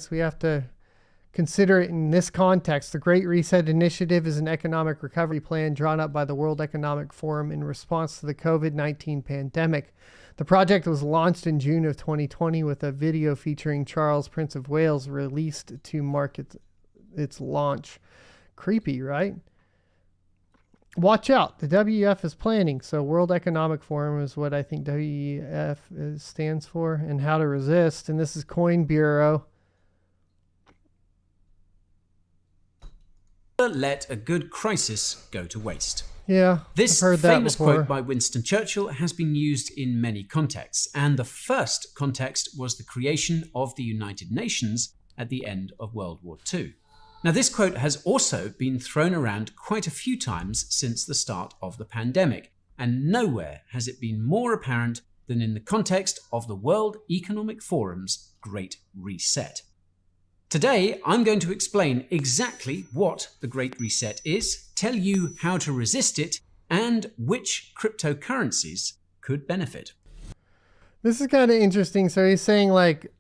guys. We have to consider it in this context. The Great Reset Initiative is an economic recovery plan drawn up by the World Economic Forum in response to the COVID-19 pandemic. The project was launched in June of 2020 with a video featuring Charles, Prince of Wales, released to mark its launch. Creepy, right? Watch out. The WEF is planning. So World Economic Forum is what I think WEF stands for, and how to resist. And this is Coin Bureau. Let a good crisis go to waste. Yeah, this I've heard that famous before. quote by Winston Churchill has been used in many contexts, and the first context was the creation of the United Nations at the end of World War II. Now, this quote has also been thrown around quite a few times since the start of the pandemic, and nowhere has it been more apparent than in the context of the World Economic Forum's Great Reset. Today, I'm going to explain exactly what the Great Reset is, tell you how to resist it, and which cryptocurrencies could benefit. This is kind of interesting. So he's saying like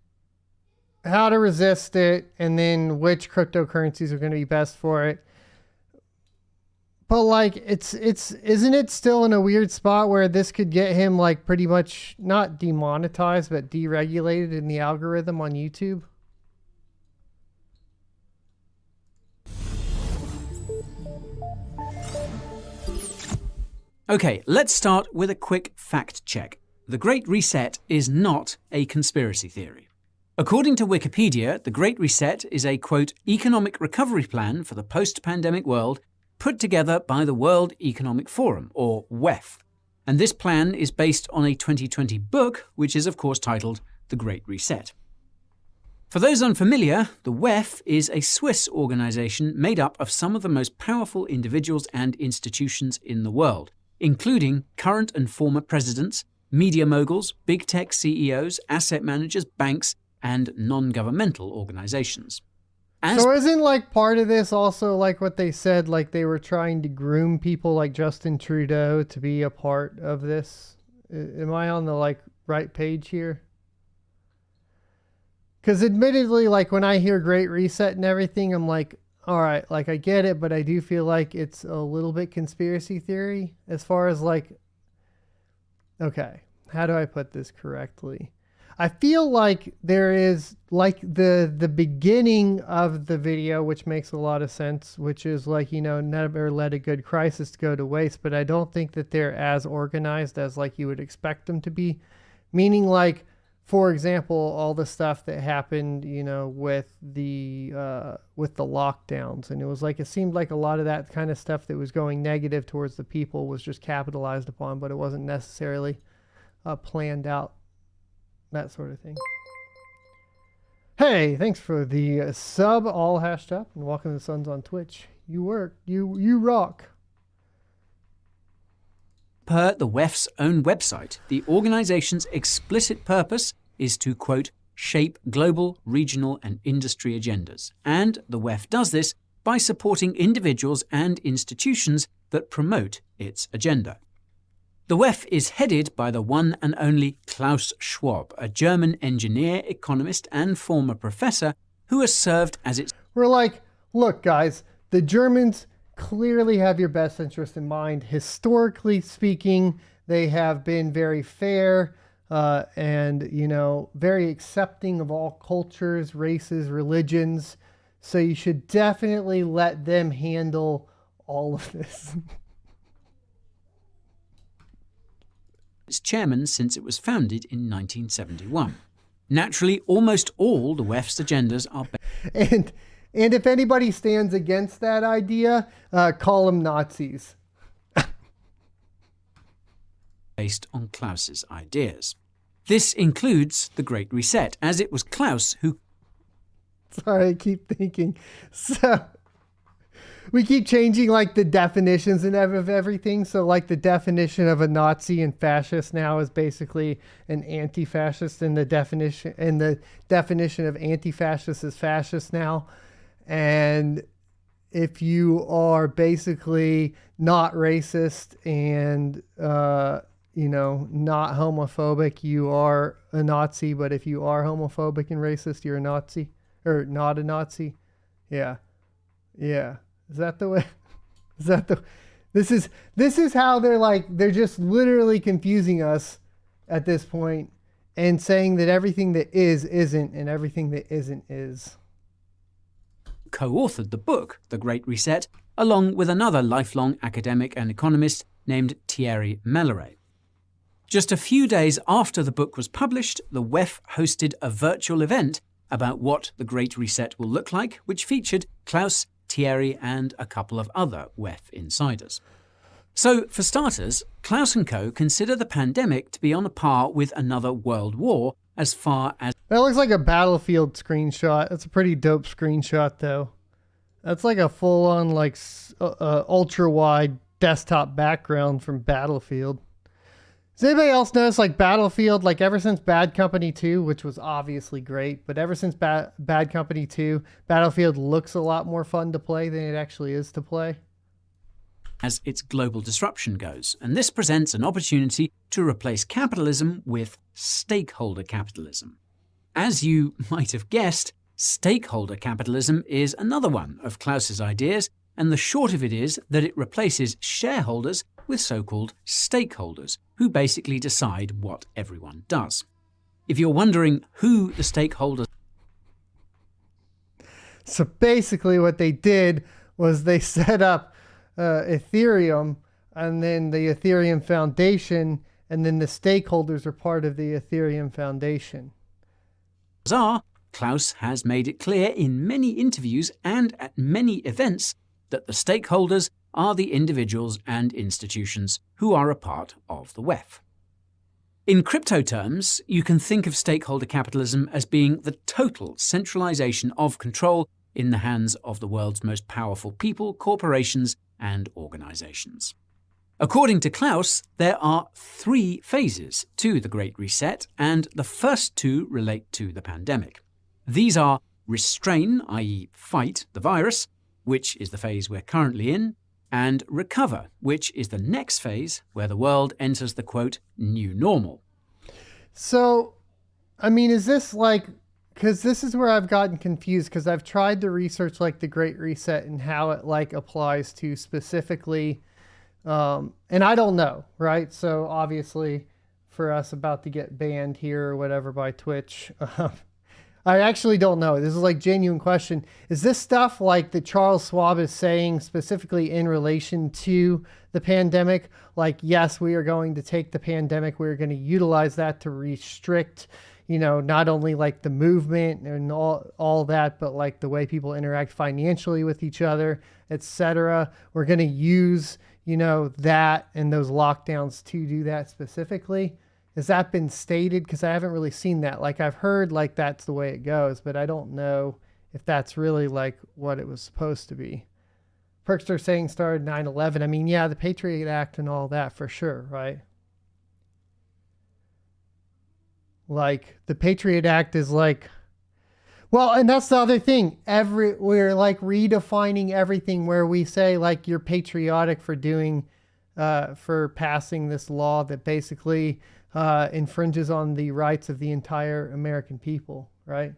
how to resist it and then which cryptocurrencies are going to be best for it. But like isn't it still in a weird spot where this could get him like pretty much not demonetized but deregulated in the algorithm on YouTube? Okay, let's start with a quick fact check. The Great Reset is not a conspiracy theory. According to Wikipedia, the Great Reset is a, quote, economic recovery plan for the post-pandemic world put together by the World Economic Forum, or WEF. And this plan is based on a 2020 book, which is of course titled The Great Reset. For those unfamiliar, the WEF is a Swiss organization made up of some of the most powerful individuals and institutions in the world, including current and former presidents, media moguls, big tech CEOs, asset managers, banks, and non-governmental organizations. So isn't like part of this also like what they said, like they were trying to groom people like Justin Trudeau to be a part of this? Am I on the like right page here? Because admittedly, like when I hear Great Reset and everything, I'm like, all right, like I get it, but I do feel like it's a little bit conspiracy theory as far as like, okay, how do I put this correctly? I feel like there is like the beginning of the video, which makes a lot of sense, which is like, you know, never let a good crisis go to waste, but I don't think that they're as organized as like you would expect them to be. Meaning like, for example, all the stuff that happened, you know, with the lockdowns, and it was like, it seemed like a lot of that kind of stuff that was going negative towards the people was just capitalized upon, but it wasn't necessarily planned out, that sort of thing. Hey, thanks for the sub, all hashed up, and welcome to the Suns on Twitch. You work, you rock. Per the WEF's own website, the organization's explicit purpose is to, quote, shape global, regional, and industry agendas. And the WEF does this by supporting individuals and institutions that promote its agenda. The WEF is headed by the one and only Klaus Schwab, a German engineer, economist, and former professor who has served as its... We're like, look, guys, the Germans clearly have your best interest in mind. Historically speaking, they have been very fair and, you know, very accepting of all cultures, races, religions. So you should definitely let them handle all of this. Its chairman since it was founded in 1971. Naturally, almost all the WEF's agendas are... And if anybody stands against that idea, call them Nazis. based on Klaus's ideas. This includes the Great Reset, as it was Klaus who... Sorry, I keep thinking. So we keep changing like the definitions and of everything. So like the definition of a Nazi and fascist now is basically an anti-fascist, and the definition of anti-fascist is fascist now. And if you are basically not racist and, you know, not homophobic, you are a Nazi. But if you are homophobic and racist, you're a Nazi. or not a Nazi. Yeah. Yeah. Is that the way? Is that the, this is how they're just literally confusing us at this point and saying that everything that is isn't and everything that isn't is. Co-authored the book, The Great Reset, along with another lifelong academic and economist named Thierry Melleret. Just a few days after the book was published, the WEF hosted a virtual event about what the Great Reset will look like, which featured Klaus, Thierry, and a couple of other WEF insiders. So, for starters, Klaus & co. consider the pandemic to be on a par with another world war as far as... That looks like a Battlefield screenshot. That's a pretty dope screenshot, though. That's like a full-on, like, ultra-wide desktop background from Battlefield. Does anybody else notice, like, Battlefield, like, ever since Bad Company 2, which was obviously great, but ever since Bad Company 2, Battlefield looks a lot more fun to play than it actually is to play? As its global disruption goes, and this presents an opportunity to replace capitalism with stakeholder capitalism. As you might have guessed, stakeholder capitalism is another one of Klaus's ideas, and the short of it is that it replaces shareholders with so-called stakeholders, who basically decide what everyone does. If you're wondering who the stakeholders... So basically what they did was they set up Ethereum, and then the Ethereum Foundation, and then the stakeholders are part of the Ethereum Foundation. Klaus has made it clear in many interviews and at many events that the stakeholders are the individuals and institutions who are a part of the WEF. In crypto terms, you can think of stakeholder capitalism as being the total centralization of control in the hands of the world's most powerful people, corporations, and organizations. According to Klaus, there are 3 phases to the Great Reset, and the first 2 relate to the pandemic. These are restrain, i.e. fight the virus, which is the phase we're currently in, and recover, which is the next phase where the world enters the, quote, new normal. So, I mean, is this like, because this is where I've gotten confused, because I've tried to research like the Great Reset and how it like applies to specifically, and I don't know, right? So obviously for us about to get banned here or whatever by Twitch, I actually don't know. This is like genuine question. Is this stuff like that Charles Schwab is saying specifically in relation to the pandemic? Like, yes, we are going to take the pandemic. We're going to utilize that to restrict, you know, not only like the movement and all that, but like the way people interact financially with each other, etc. We're going to use, you know, that and those lockdowns to do that specifically. Has that been stated? Because I haven't really seen that. Like, I've heard like that's the way it goes, but I don't know if that's really like what it was supposed to be. Perkster saying started 9/11. I mean, yeah, the Patriot Act and all that for sure, right? Like, the Patriot Act is like, well, and that's the other thing. We're like redefining everything where we say like you're patriotic for doing, for passing this law that basically infringes on the rights of the entire American people, right?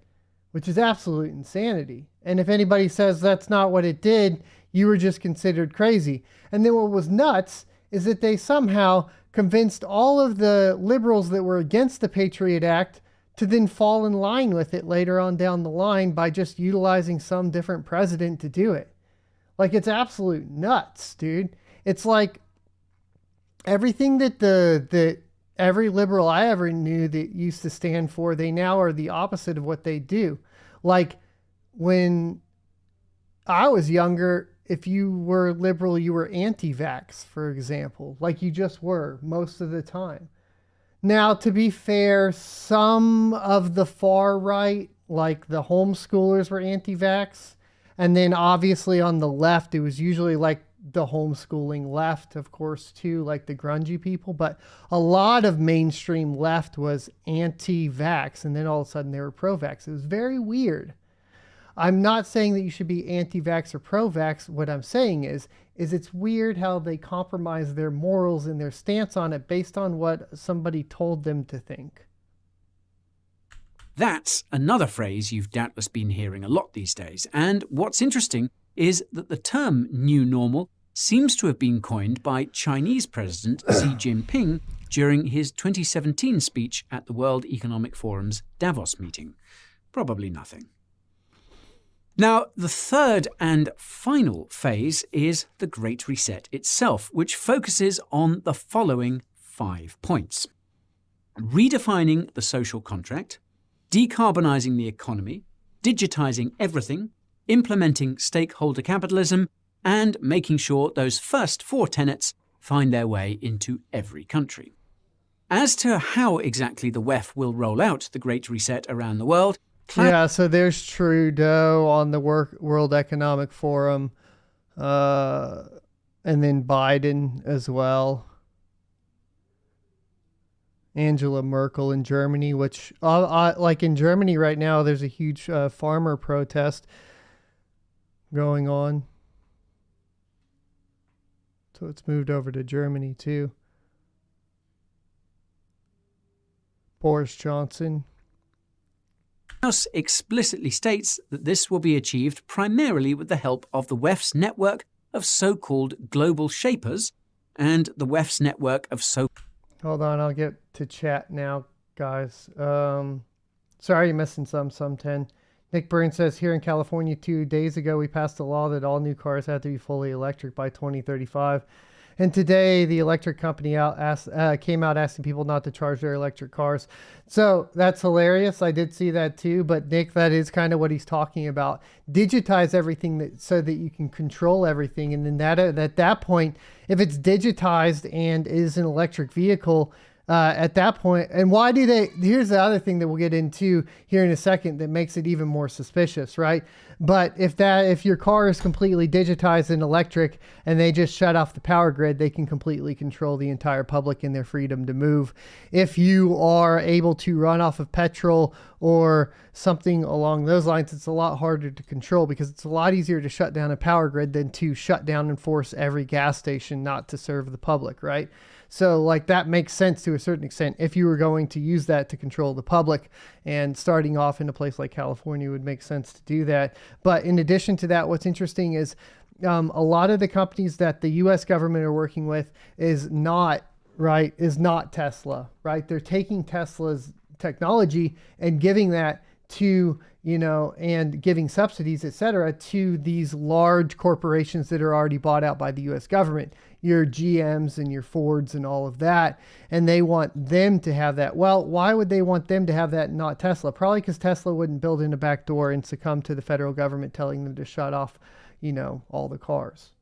Which is absolute insanity. And if anybody says that's not what it did, you were just considered crazy. And then what was nuts is that they somehow convinced all of the liberals that were against the Patriot Act to then fall in line with it later on down the line by just utilizing some different president to do it. Like, it's absolute nuts, dude. It's like everything that every liberal I ever knew that used to stand for, they now are the opposite of what they do. Like, when I was younger, if you were liberal, you were anti-vax, for example. Like, you just were most of the time. Now, to be fair, some of the far right, like the homeschoolers, were anti-vax. And then obviously on the left, it was usually like the homeschooling left, of course, too, like the grungy people. But a lot of mainstream left was anti-vax, and then all of a sudden they were pro-vax. It was very weird. I'm not saying that you should be anti-vax or pro-vax. What I'm saying is it's weird how they compromise their morals and their stance on it based on what somebody told them to think. That's another phrase you've doubtless been hearing a lot these days. And what's interesting is that the term new normal seems to have been coined by Chinese President Xi Jinping during his 2017 speech at the World Economic Forum's Davos meeting. Probably nothing. Now, the third and final phase is the Great Reset itself, which focuses on the following 5 points: redefining the social contract, decarbonising the economy, digitising everything, implementing stakeholder capitalism, and making sure those first 4 tenets find their way into every country. As to how exactly the WEF will roll out the Great Reset around the world, yeah, so there's Trudeau on the World Economic Forum, and then Biden as well. Angela Merkel in Germany, which, like in Germany right now, there's a huge farmer protest going on. So it's moved over to Germany too. Boris Johnson. House explicitly states that this will be achieved primarily with the help of the WEF's network of so-called global shapers and the WEF's network of Hold on, I'll get to chat now, guys. Sorry you're missing some 10. Nick Burns says, here in California 2 days ago, we passed a law that all new cars had to be fully electric by 2035. And today, the electric company came out asking people not to charge their electric cars. So that's hilarious. I did see that too. But Nick, that is kind of what he's talking about. Digitize everything so that you can control everything. And then at that point, if it's digitized and is an electric vehicle, at that point, and why do they, here's the other thing that we'll get into here in a second that makes it even more suspicious, right? But if your car is completely digitized and electric and they just shut off the power grid, they can completely control the entire public and their freedom to move. If you are able to run off of petrol or something along those lines, it's a lot harder to control because it's a lot easier to shut down a power grid than to shut down and force every gas station not to serve the public, right? So like that makes sense to a certain extent if you were going to use that to control the public, and starting off in a place like California would make sense to do that. But in addition to that, what's interesting is a lot of the companies that the US government are working with is not Tesla, right? They're taking Tesla's technology and giving that to, and giving subsidies, et cetera, to these large corporations that are already bought out by the US government, your GMs and your Fords and all of that. And they want them to have that. Well, why would they want them to have that and not Tesla? Probably because Tesla wouldn't build in a back door and succumb to the federal government telling them to shut off, all the cars.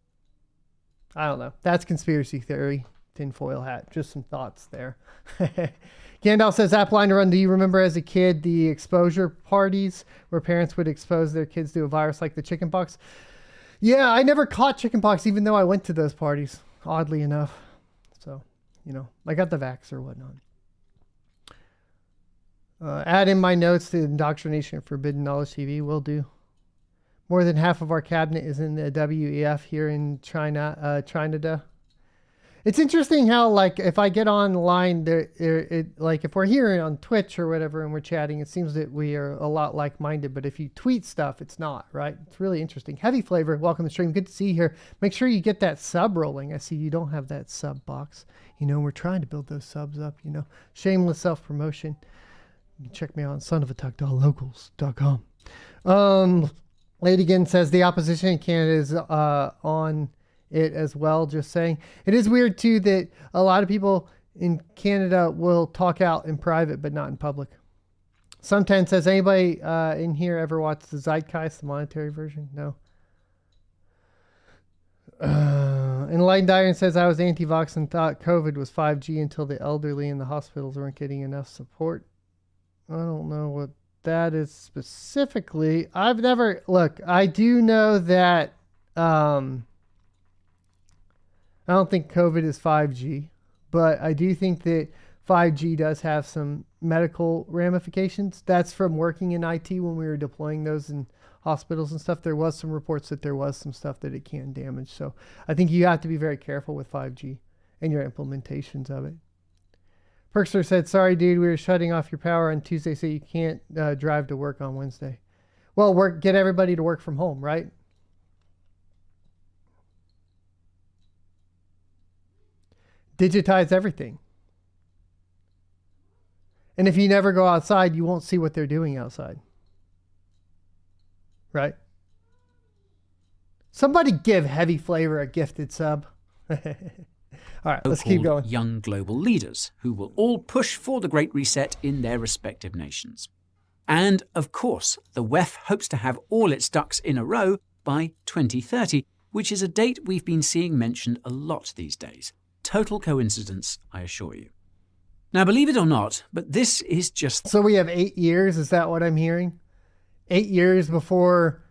I don't know. That's conspiracy theory, tinfoil hat. Just some thoughts there. Gandalf says, App Line to Run, do you remember as a kid the exposure parties where parents would expose their kids to a virus like the chickenpox? Yeah, I never caught chickenpox even though I went to those parties, oddly enough. So, I got the vax or whatnot. Add in my notes to Indoctrination of Forbidden Knowledge TV. Will do. More than half of our cabinet is in the WEF here in China, China. It's interesting how, like, if I get online, if we're here on Twitch or whatever and we're chatting, it seems that we are a lot like-minded. But if you tweet stuff, it's not, right? It's really interesting. Heavy Flavor, welcome to the stream. Good to see you here. Make sure you get that sub rolling. I see you don't have that sub box. We're trying to build those subs up, Shameless self-promotion. You can check me out on sonofatug.locals.com. Ladygan says the opposition in Canada is on it as well. Just saying. It is weird too that a lot of people in Canada will talk out in private but not in public. Sun10 says, anybody in here ever watched the Zeitgeist, the monetary version? No. Enlightened Iron says, I was anti-vax and thought COVID was 5G until the elderly in the hospitals weren't getting enough support. I don't know what that is specifically. I do know that I don't think COVID is 5G, but I do think that 5G does have some medical ramifications. That's from working in IT when we were deploying those in hospitals and stuff. There was some reports that there was some stuff that it can damage. So I think you have to be very careful with 5G and your implementations of it. Perkster said, sorry, dude, we were shutting off your power on Tuesday, so you can't drive to work on Wednesday. Well, get everybody to work from home, right? Digitize everything. And if you never go outside, you won't see what they're doing outside. Right? Somebody give Heavy Flavor a gifted sub. All right, let's keep going. Young global leaders who will all push for the Great Reset in their respective nations. And, of course, the WEF hopes to have all its ducks in a row by 2030, which is a date we've been seeing mentioned a lot these days. Total coincidence, I assure you. Now, believe it or not, but this is just... So we have 8 years, is that what I'm hearing? 8 years before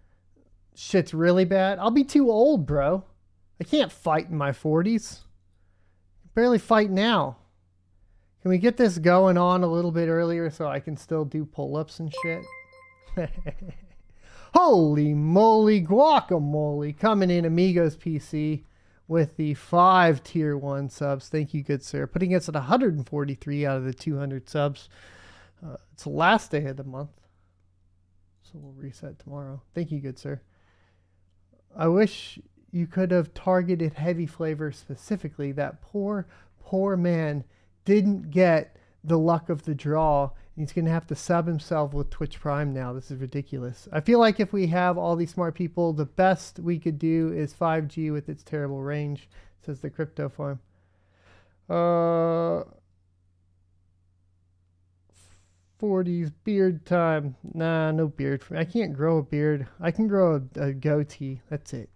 shit's really bad? I'll be too old, bro. I can't fight in my 40s. Barely fight now. Can we get this going on a little bit earlier so I can still do pull-ups and shit? Holy moly guacamole. Coming in Amigos PC with the 5 tier 1 subs. Thank you, good sir. Putting us at 143 out of the 200 subs. It's the last day of the month. So we'll reset tomorrow. Thank you, good sir. I wish you could have targeted Heavy Flavor specifically. That poor man didn't get the luck of the draw. He's going to have to sub himself with Twitch Prime now. This is ridiculous. I feel like if we have all these smart people, the best we could do is 5G with its terrible range, says the crypto farm. 40s beard time. Nah, no beard. I can't grow a beard. I can grow a goatee. That's it.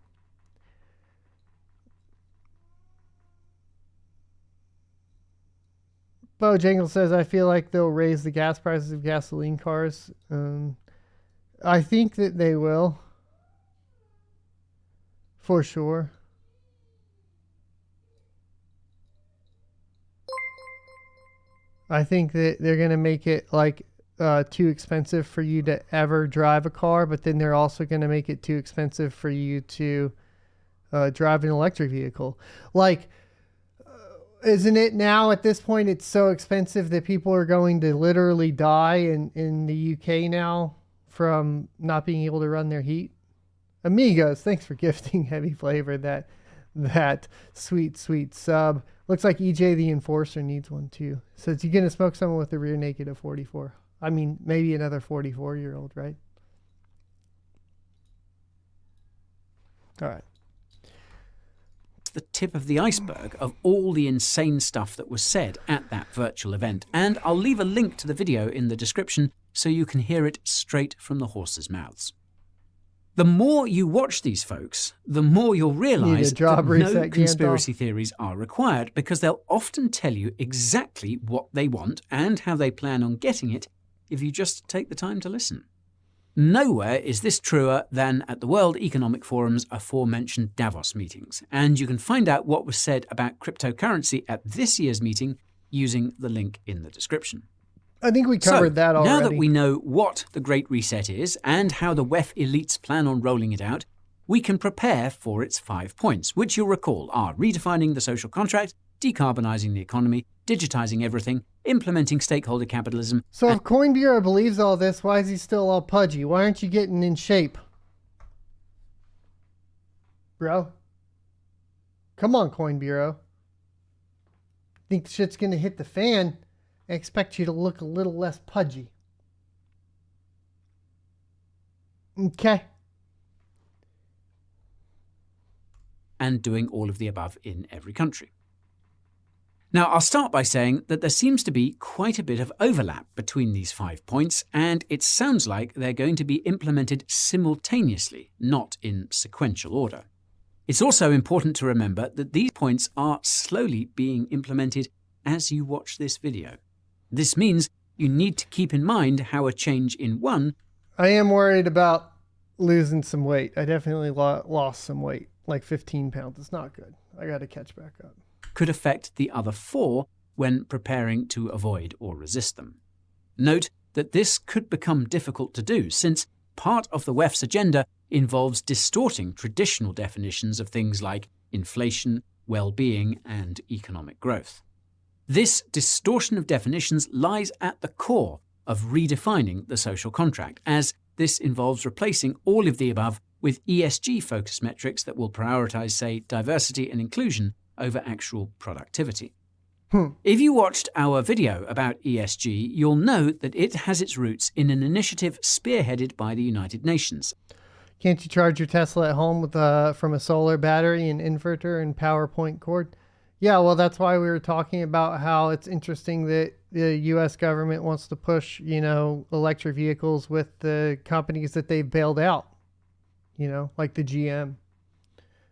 Bojangles says, I feel like they'll raise the gas prices of gasoline cars. I think that they will. For sure. I think that they're going to make it like too expensive for you to ever drive a car, but then they're also going to make it too expensive for you to drive an electric vehicle. Like, isn't it now at this point it's so expensive that people are going to literally die in the UK now from not being able to run their heat? Amigos, thanks for gifting Heavy Flavor that sweet sub. Looks like EJ the Enforcer needs one too. Says you're gonna smoke someone with a rear naked of 44. I mean, maybe another 44-year-old, right? All right. The tip of the iceberg of all the insane stuff that was said at that virtual event, and I'll leave a link to the video in the description so you can hear it straight from the horses' mouths. The more you watch these folks, the more you'll realize that no conspiracy theories are required, because they'll often tell you exactly what they want and how they plan on getting it if you just take the time to listen. Nowhere is this truer than at the World Economic Forum's aforementioned Davos meetings, and you can find out what was said about cryptocurrency at this year's meeting using the link in the description. I think we covered that already. Now that we know what the Great Reset is and how the WEF elites plan on rolling it out, we can prepare for its 5 points, which you'll recall are redefining the social contract, decarbonising the economy, digitising everything, implementing stakeholder capitalism. So if Coin Bureau believes all this, why is he still all pudgy? Why aren't you getting in shape? Bro. Come on, Coin Bureau. Think shit's gonna hit the fan? I expect you to look a little less pudgy. Okay. And doing all of the above in every country. Now, I'll start by saying that there seems to be quite a bit of overlap between these 5 points, and it sounds like they're going to be implemented simultaneously, not in sequential order. It's also important to remember that these points are slowly being implemented as you watch this video. This means you need to keep in mind how a change in one... I am worried about losing some weight. I definitely lost some weight, like 15 pounds. It's not good. I got to catch back up. ...could affect the other 4 when preparing to avoid or resist them. Note that this could become difficult to do, since part of the WEF's agenda involves distorting traditional definitions of things like inflation, well-being, and economic growth. This distortion of definitions lies at the core of redefining the social contract, as this involves replacing all of the above with ESG-focused metrics that will prioritize, say, diversity and inclusion over actual productivity. If you watched our video about ESG, you'll know that it has its roots in an initiative spearheaded by the United Nations. Can't you charge your Tesla at home with from a solar battery, an inverter, and PowerPoint cord? Yeah, well, that's why we were talking about how it's interesting that the U.S. government wants to push, electric vehicles with the companies that they've bailed out, like the GM.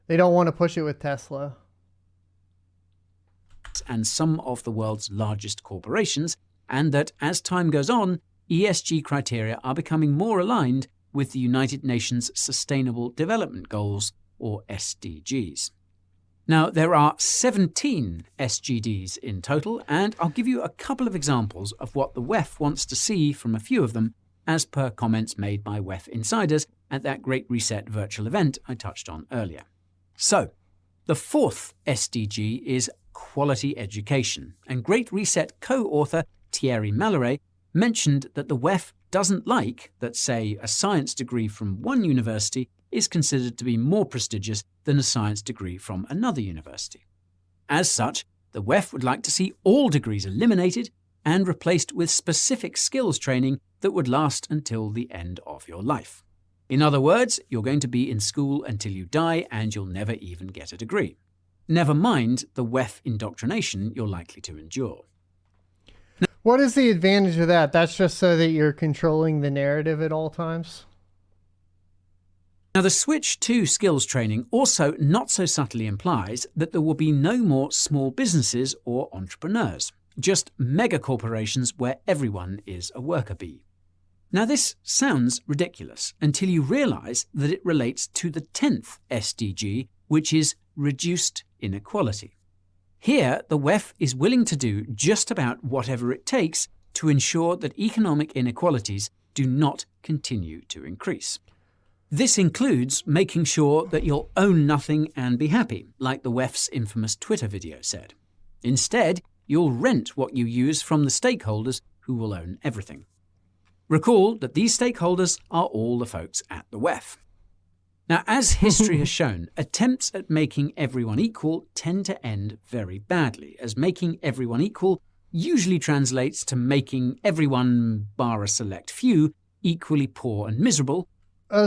They don't want to push it with Tesla. And some of the world's largest corporations, and that as time goes on, ESG criteria are becoming more aligned with the United Nations Sustainable Development Goals, or SDGs. Now, there are 17 SGDs in total, and I'll give you a couple of examples of what the WEF wants to see from a few of them, as per comments made by WEF insiders at that Great Reset virtual event I touched on earlier. So, the fourth SDG is quality education, and Great Reset co-author Thierry Malloret mentioned that the WEF doesn't like that, say, a science degree from one university is considered to be more prestigious than a science degree from another university. As such, the WEF would like to see all degrees eliminated and replaced with specific skills training that would last until the end of your life. In other words, you're going to be in school until you die and you'll never even get a degree. Never mind the WEF indoctrination you're likely to endure. What is the advantage of that? That's just so that you're controlling the narrative at all times? Now, the switch to skills training also not so subtly implies that there will be no more small businesses or entrepreneurs, just mega corporations where everyone is a worker bee. Now, this sounds ridiculous until you realize that it relates to the 10th SDG, which is reduced inequality. Here, the WEF is willing to do just about whatever it takes to ensure that economic inequalities do not continue to increase. This includes making sure that you'll own nothing and be happy, like the WEF's infamous Twitter video said. Instead, you'll rent what you use from the stakeholders who will own everything. Recall that these stakeholders are all the folks at the WEF. Now, as history has shown, attempts at making everyone equal tend to end very badly, as making everyone equal usually translates to making everyone, bar a select few, equally poor and miserable.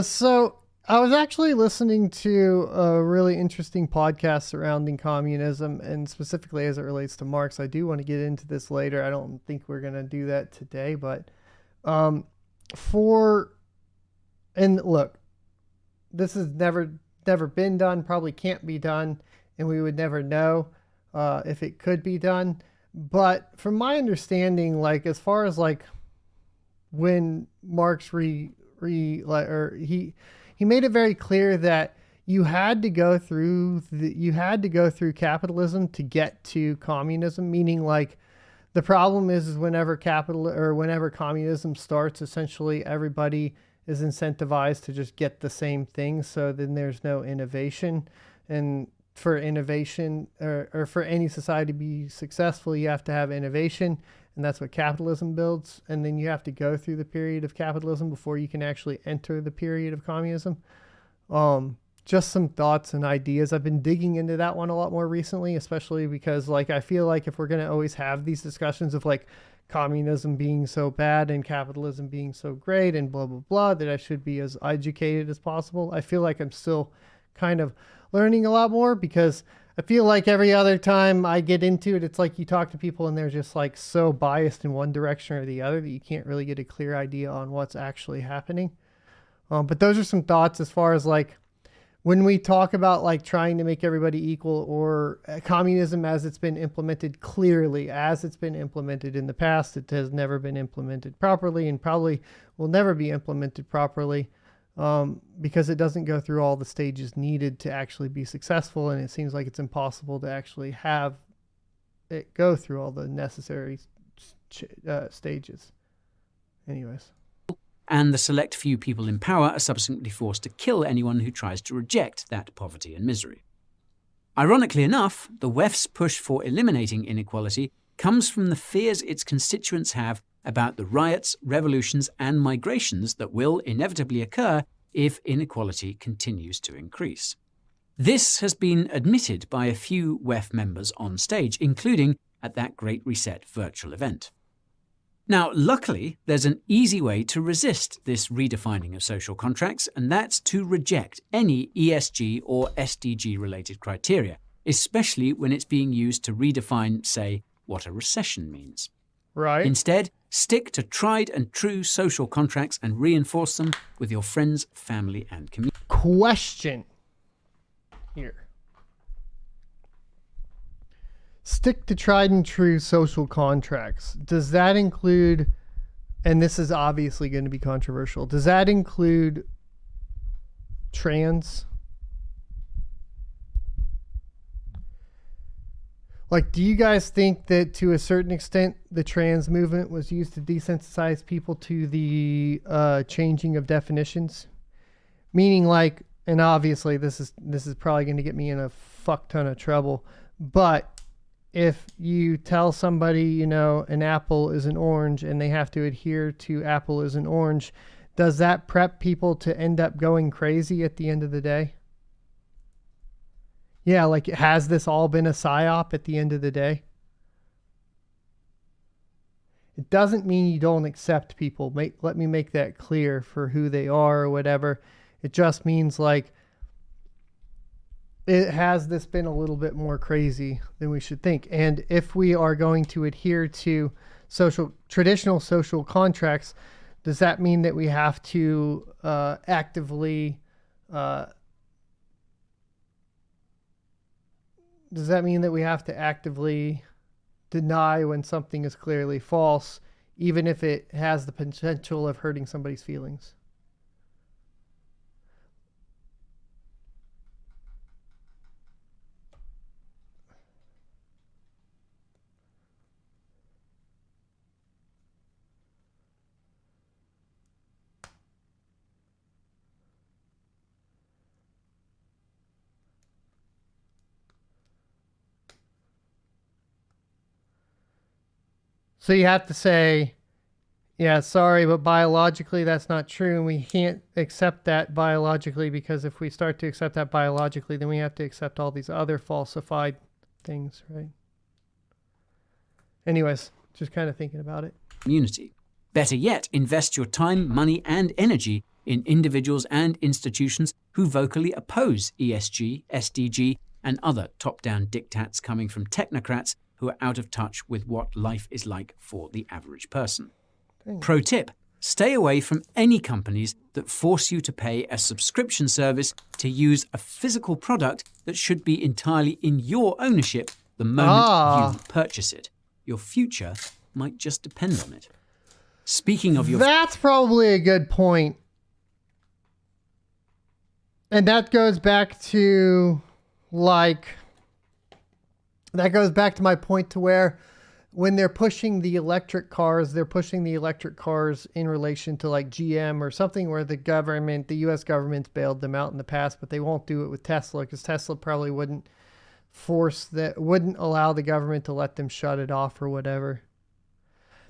So I was actually listening to a really interesting podcast surrounding communism, and specifically as it relates to Marx. I do want to get into this later. I don't think we're going to do that today, but look, this has never been done, probably can't be done, and we would never know if it could be done. But from my understanding, like as far as like when Marx he made it very clear that you had to go through capitalism to get to communism, meaning like the problem is whenever communism starts, essentially everybody is incentivized to just get the same thing. So then there's no innovation. And for innovation or for any society to be successful, you have to have innovation. And that's what capitalism builds. And then you have to go through the period of capitalism before you can actually enter the period of communism. Just some thoughts and ideas. I've been digging into that one a lot more recently, especially because like I feel like if we're going to always have these discussions of like communism being so bad and capitalism being so great and blah, blah, blah, that I should be as educated as possible. I feel like I'm still kind of learning a lot more, because I feel like every other time I get into it, it's like you talk to people and they're just like so biased in one direction or the other that you can't really get a clear idea on what's actually happening. But those are some thoughts as far as like when we talk about like trying to make everybody equal, or communism as it's been implemented, clearly as it's been implemented in the past, it has never been implemented properly and probably will never be implemented properly. Because it doesn't go through all the stages needed to actually be successful. And it seems like it's impossible to actually have it go through all the necessary stages. Anyways. And the select few people in power are subsequently forced to kill anyone who tries to reject that poverty and misery. Ironically enough, the WEF's push for eliminating inequality comes from the fears its constituents have about the riots, revolutions, and migrations that will inevitably occur if inequality continues to increase. This has been admitted by a few WEF members on stage, including at that Great Reset virtual event. Now, luckily, there's an easy way to resist this redefining of social contracts, and that's to reject any ESG or SDG-related criteria, especially when it's being used to redefine, say, what a recession means. Right. Instead, stick to tried and true social contracts and reinforce them with your friends, family, and community. Question here. Stick to tried and true social contracts. Does that include, and this is obviously going to be controversial, does that include trans? Like, do you guys think that to a certain extent the trans movement was used to desensitize people to the changing of definitions? Meaning, like, and obviously this is probably going to get me in a fuck ton of trouble, but if you tell somebody, you know, an apple is an orange and they have to adhere to apple is an orange, does that prep people to end up going crazy at the end of the day? Yeah, like, has this all been a psyop at the end of the day? It doesn't mean you don't accept people. Let me make that clear for who they are or whatever. It just means, like, has this been a little bit more crazy than we should think? And if we are going to adhere to traditional social contracts, does that mean that we have to actively deny when something is clearly false, even if it has the potential of hurting somebody's feelings? So you have to say, yeah, sorry, but biologically that's not true, and we can't accept that biologically, because if we start to accept that biologically, then we have to accept all these other falsified things, right? Anyways, just kind of thinking about it. Community. Better yet, invest your time, money, and energy in individuals and institutions who vocally oppose ESG, SDG, and other top-down diktats coming from technocrats who are out of touch with what life is like for the average person. Thanks. Pro tip, stay away from any companies that force you to pay a subscription service to use a physical product that should be entirely in your ownership the moment you purchase it. Your future might just depend on it. Speaking of your... That's probably a good point. And that goes back to, like... That goes back to my point to where when they're pushing the electric cars, they're pushing the electric cars in relation to, like, GM or something where the U.S. government's bailed them out in the past, but they won't do it with Tesla because Tesla probably wouldn't allow the government to let them shut it off or whatever.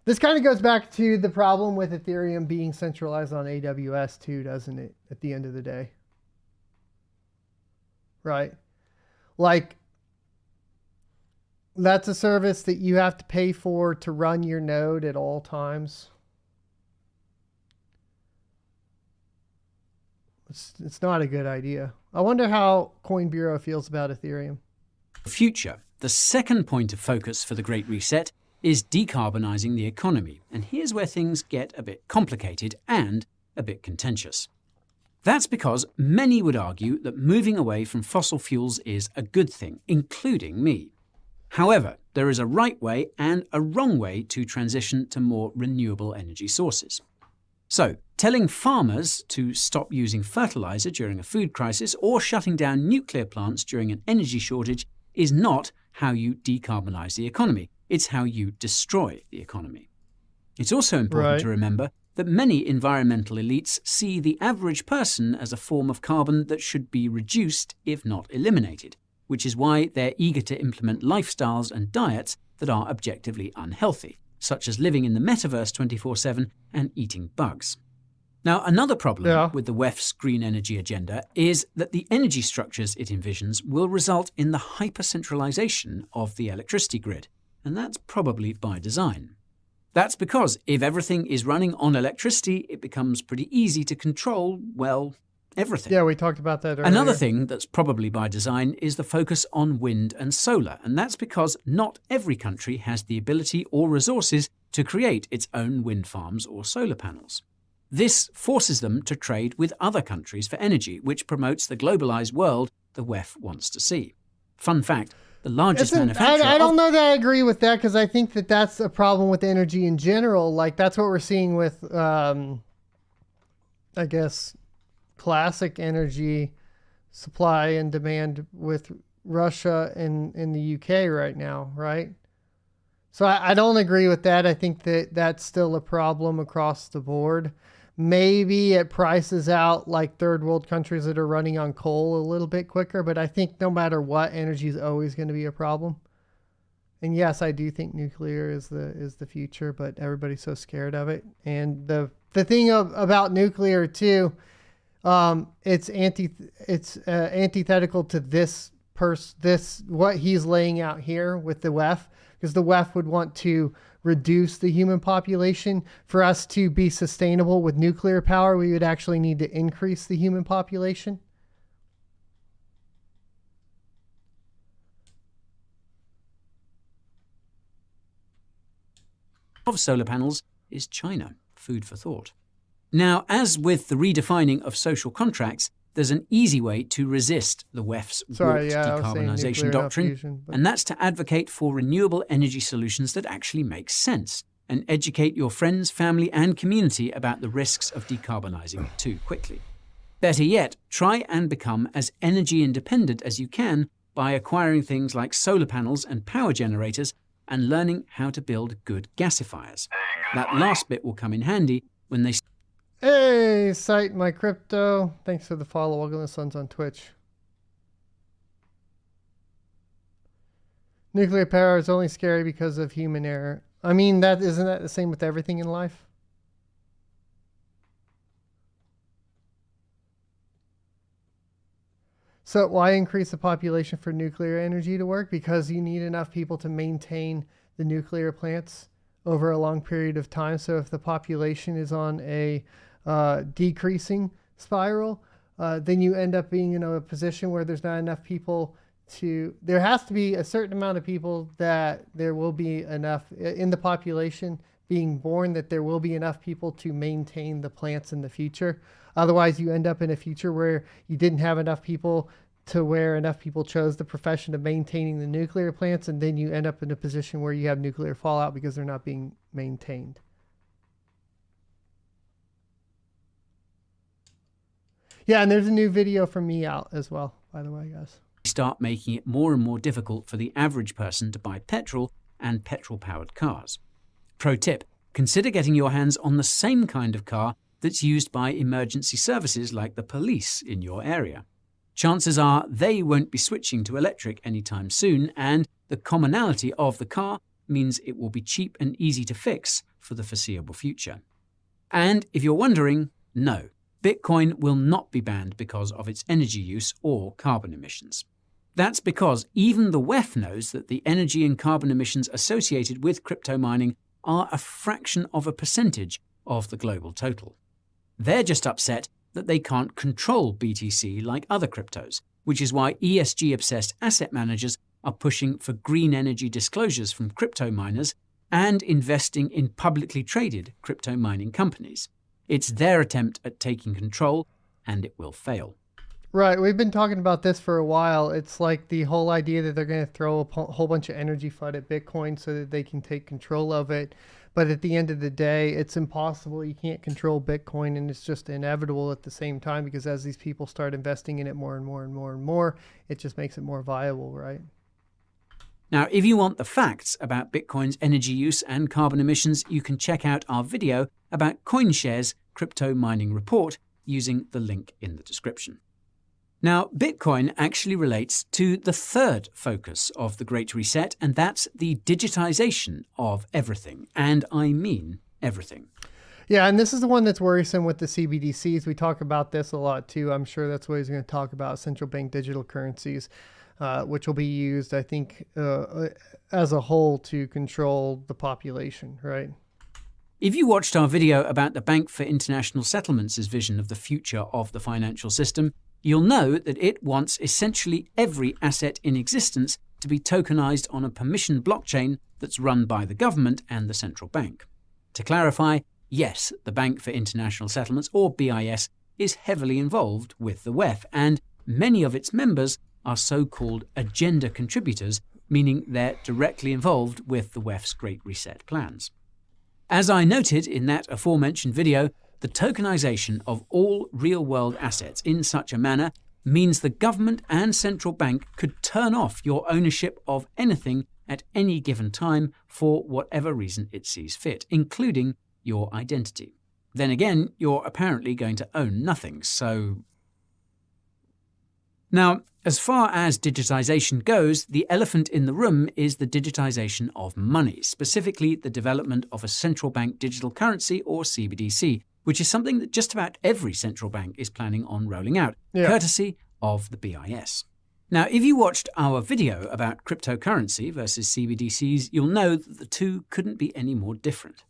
This kind of goes back to the problem with Ethereum being centralized on AWS too, doesn't it? At the end of the day. Right? Like, that's a service that you have to pay for to run your node at all times. It's not a good idea. I wonder how Coin Bureau feels about Ethereum. Future. The second point of focus for the Great Reset is decarbonizing the economy. And here's where things get a bit complicated and a bit contentious. That's because many would argue that moving away from fossil fuels is a good thing, including me. However, there is a right way and a wrong way to transition to more renewable energy sources. So, telling farmers to stop using fertilizer during a food crisis or shutting down nuclear plants during an energy shortage is not how you decarbonize the economy. It's how you destroy the economy. It's also important to remember that many environmental elites see the average person as a form of carbon that should be reduced, if not eliminated, which is why they're eager to implement lifestyles and diets that are objectively unhealthy, such as living in the metaverse 24/7 and eating bugs. Now, another problem with the WEF's green energy agenda is that the energy structures it envisions will result in the hyper-centralization of the electricity grid, and that's probably by design. That's because if everything is running on electricity, it becomes pretty easy to control, well, everything. Yeah, we talked about that earlier. Another thing that's probably by design is the focus on wind and solar, and that's because not every country has the ability or resources to create its own wind farms or solar panels. This forces them to trade with other countries for energy, which promotes the globalized world the WEF wants to see. Fun fact, the largest manufacturer... I don't know that I agree with that, because I think that that's a problem with energy in general. Like, that's what we're seeing with, I guess, classic energy supply and demand with Russia and in the UK right now, right? So I don't agree with that. I think that that's still a problem across the board. Maybe it prices out like third world countries that are running on coal a little bit quicker, but I think no matter what, energy is always going to be a problem. And yes, I do think nuclear is the future, but everybody's so scared of it. And the thing about nuclear too, it's antithetical to this what he's laying out here with the WEF, because the WEF would want to reduce the human population. For us to be sustainable with nuclear power, we would actually need to increase the human population. Of solar panels is China. Food for thought. Now, as with the redefining of social contracts, there's an easy way to resist the WEF's warped decarbonisation doctrine, and that's to advocate for renewable energy solutions that actually make sense, and educate your friends, family and community about the risks of decarbonising too quickly. Better yet, try and become as energy independent as you can by acquiring things like solar panels and power generators and learning how to build good gasifiers. That last bit will come in handy when they... Hey, Cite My Crypto. Thanks for the follow. Welcome to the Suns on Twitch. Nuclear power is only scary because of human error. I mean, isn't that the same with everything in life? So why increase the population for nuclear energy to work? Because you need enough people to maintain the nuclear plants over a long period of time. So if the population is on a decreasing spiral, then you end up being in a position where there's not enough people there has to be a certain amount of people that there will be enough in the population being born, that there will be enough people to maintain the plants in the future. Otherwise, you end up in a future where you didn't have enough people to where enough people chose the profession of maintaining the nuclear plants, and then you end up in a position where you have nuclear fallout because they're not being maintained. Yeah, and there's a new video from me out as well, by the way, guys. Start making it more and more difficult for the average person to buy petrol and petrol-powered cars. Pro tip, consider getting your hands on the same kind of car that's used by emergency services like the police in your area. Chances are they won't be switching to electric anytime soon, and the commonality of the car means it will be cheap and easy to fix for the foreseeable future. And if you're wondering, no, Bitcoin will not be banned because of its energy use or carbon emissions. That's because even the WEF knows that the energy and carbon emissions associated with crypto mining are a fraction of a percentage of the global total. They're just upset that they can't control BTC like other cryptos, which is why ESG-obsessed asset managers are pushing for green energy disclosures from crypto miners and investing in publicly traded crypto mining companies. It's their attempt at taking control, and it will fail. Right, we've been talking about this for a while. It's like the whole idea that they're going to throw a whole bunch of energy flood at Bitcoin so that they can take control of it. But at the end of the day, it's impossible. You can't control Bitcoin, and it's just inevitable at the same time, because as these people start investing in it more and more and more and more, it just makes it more viable, right? Now, if you want the facts about Bitcoin's energy use and carbon emissions, you can check out our video about CoinShares' crypto mining report using the link in the description. Now, Bitcoin actually relates to the third focus of the Great Reset, and that's the digitization of everything. And I mean everything. Yeah, and this is the one that's worrisome with the CBDCs. We talk about this a lot too. I'm sure that's what he's going to talk about, central bank digital currencies, which will be used, I think, as a whole to control the population, right? If you watched our video about the Bank for International Settlements' vision of the future of the financial system, you'll know that it wants essentially every asset in existence to be tokenized on a permissioned blockchain that's run by the government and the central bank. To clarify, yes, the Bank for International Settlements, or BIS, is heavily involved with the WEF, and many of its members are so-called agenda contributors, meaning they're directly involved with the WEF's Great Reset plans. As I noted in that aforementioned video, the tokenization of all real-world assets in such a manner means the government and central bank could turn off your ownership of anything at any given time for whatever reason it sees fit, including your identity. Then again, you're apparently going to own nothing, so... Now, as far as digitization goes, the elephant in the room is the digitization of money, specifically the development of a central bank digital currency, or CBDC, which is something that just about every central bank is planning on rolling out, courtesy of the BIS. Now, if you watched our video about cryptocurrency versus CBDCs, you'll know that the two couldn't be any more different.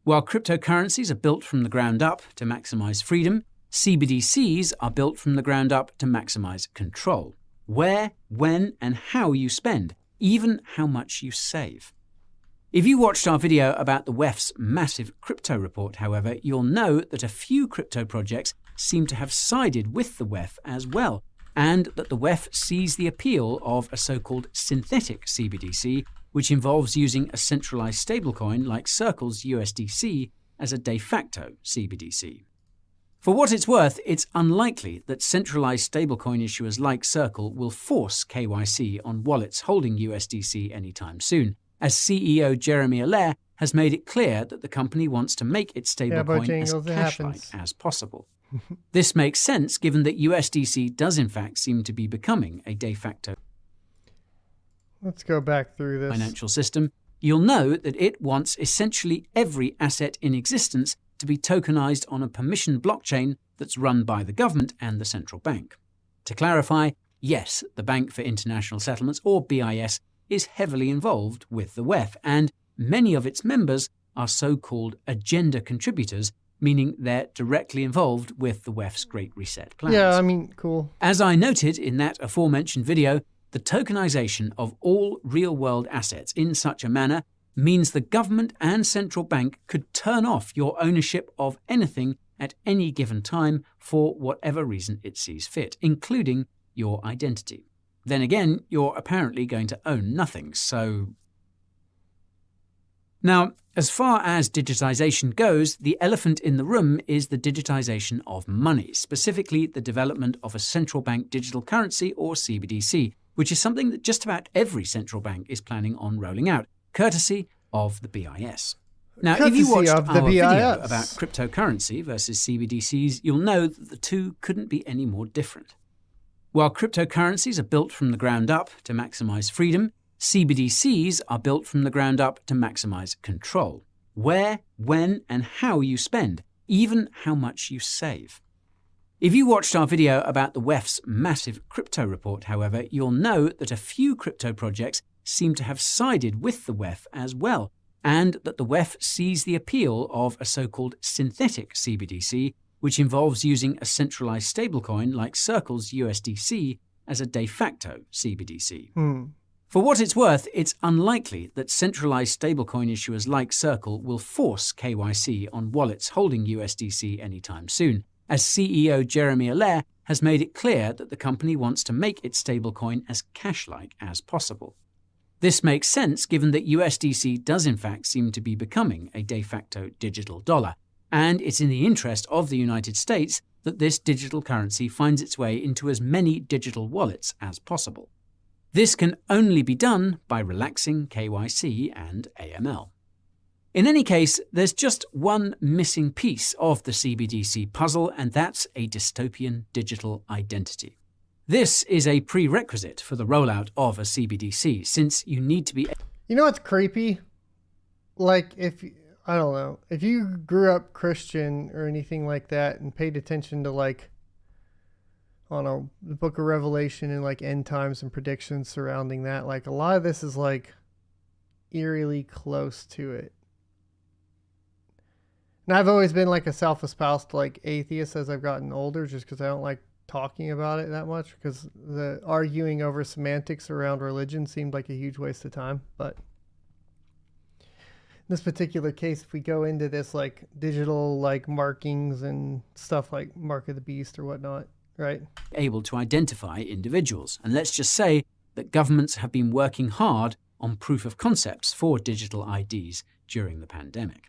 While cryptocurrencies are built from the ground up to maximize freedom, CBDCs are built from the ground up to maximize control. Where, when, and how you spend, even how much you save. If you watched our video about the WEF's massive crypto report, however, you'll know that a few crypto projects seem to have sided with the WEF as well, and that the WEF sees the appeal of a so-called synthetic CBDC, which involves using a centralized stablecoin like Circle's USDC as a de facto CBDC. For what it's worth, it's unlikely that centralized stablecoin issuers like Circle will force KYC on wallets holding USDC anytime soon, as CEO Jeremy Allaire has made it clear that the company wants to make its stablecoin as cash-like as possible. This makes sense given that USDC does in fact seem to be becoming a de facto Let's go back through this financial system. You'll know that it wants essentially every asset in existence to be tokenized on a permissioned blockchain that's run by the government and the central bank. To clarify, yes, the Bank for International Settlements, or BIS, is heavily involved with the WEF, and many of its members are so-called agenda contributors, meaning they're directly involved with the WEF's Great Reset plans. Yeah, I mean, cool. As I noted in that aforementioned video, the tokenization of all real-world assets in such a manner means the government and central bank could turn off your ownership of anything at any given time for whatever reason it sees fit, including your identity. Then again, you're apparently going to own nothing, so... Now, as far as digitization goes, the elephant in the room is the digitization of money, specifically the development of a central bank digital currency, or CBDC, which is something that just about every central bank is planning on rolling out, courtesy of the BIS. Now, if you watched our video about cryptocurrency versus CBDCs, you'll know that the two couldn't be any more different. While cryptocurrencies are built from the ground up to maximize freedom, CBDCs are built from the ground up to maximize control. Where, when, and how you spend, even how much you save. If you watched our video about the WEF's massive crypto report, however, you'll know that a few crypto projects seem to have sided with the WEF as well, and that the WEF sees the appeal of a so-called synthetic CBDC, which involves using a centralized stablecoin like Circle's USDC as a de facto CBDC. For what it's worth, it's unlikely that centralized stablecoin issuers like Circle will force KYC on wallets holding USDC anytime soon, as CEO Jeremy Allaire has made it clear that the company wants to make its stablecoin as cash-like as possible. This makes sense given that USDC does in fact seem to be becoming a de facto digital dollar, and it's in the interest of the United States that this digital currency finds its way into as many digital wallets as possible. This can only be done by relaxing KYC and AML. In any case, there's just one missing piece of the CBDC puzzle, and that's a dystopian digital identity. This is a prerequisite for the rollout of a CBDC, since you need to be... You know what's creepy? Like, I don't know, if you grew up Christian or anything like that and paid attention to, like, I don't know, the book of Revelation and, like, end times and predictions surrounding that, like, a lot of this is, like, eerily close to it. And I've always been, like, a self-espoused, like, atheist as I've gotten older, just because I don't like talking about it that much, because the arguing over semantics around religion seemed like a huge waste of time. But in this particular case, if we go into this, like, digital, like, markings and stuff like Mark of the Beast or whatnot, right? Able to identify individuals. And let's just say that governments have been working hard on proof of concepts for digital IDs during the pandemic.